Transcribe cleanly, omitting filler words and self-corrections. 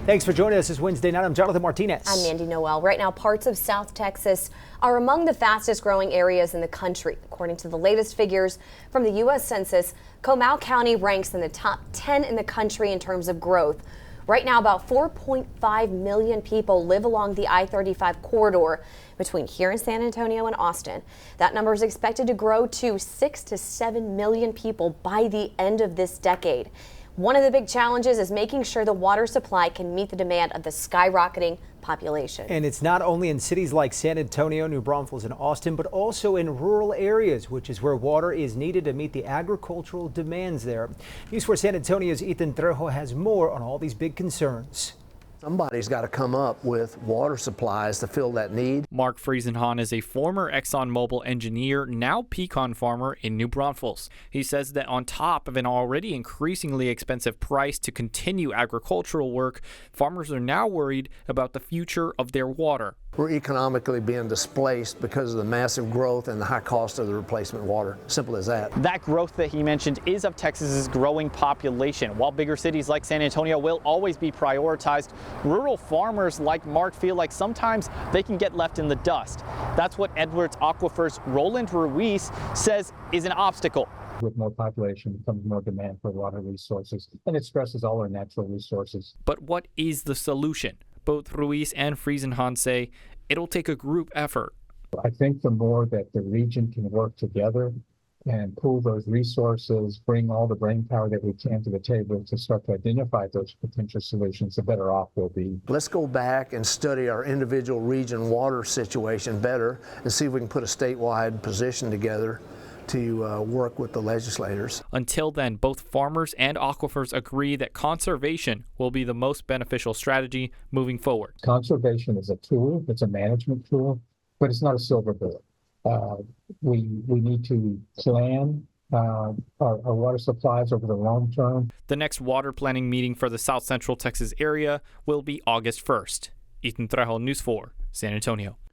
Thanks for joining us this Wednesday night. I'm Jonathan Martinez. I'm Mandy Noel. Right now, parts of South Texas are among the fastest growing areas in the country. According to the latest figures from the U.S. Census, Comal County ranks in the top 10 in the country in terms of growth. Right now, about 4.5 million people live along the I-35 corridor between here in San Antonio and Austin. That number is expected to grow to 6 to 7 million people by the end of this decade. One of the big challenges is making sure the water supply can meet the demand of the skyrocketing population. And it's not only in cities like San Antonio, New Braunfels, and Austin, but also in rural areas, which is where water is needed to meet the agricultural demands there. News 4 San Antonio's Ethan Trejo has more on all these big concerns. Somebody's got to come up with water supplies to fill that need. Mark Friesenhahn is a former ExxonMobil engineer, now pecan farmer in New Braunfels. He says that on top of an already increasingly expensive price to continue agricultural work, farmers are now worried about the future of their water. We're economically being displaced because of the massive growth and the high cost of the replacement water. Simple as that. That growth that he mentioned is of Texas's growing population. While bigger cities like San Antonio will always be prioritized, rural farmers like Mark feel like sometimes they can get left in the dust. That's what Edwards Aquifers' Roland Ruiz says is an obstacle. With more population comes more demand for water resources, and it stresses all our natural resources. But what is the solution? Both Ruiz and Friesenhahn say it'll take a group effort. I think the more that the region can work together and pool those resources, bring all the brainpower that we can to the table to start to identify those potential solutions, the better off we'll be. Let's go back and study our individual region water situation better and see if we can put a statewide position together to work with the legislators. Until then, both farmers and aquifers agree that conservation will be the most beneficial strategy moving forward. Conservation is a tool, it's a management tool, but it's not a silver bullet. We need to plan our water supplies over the long term. The next water planning meeting for the South Central Texas area will be August 1st. Ethan Trejo, News 4, San Antonio.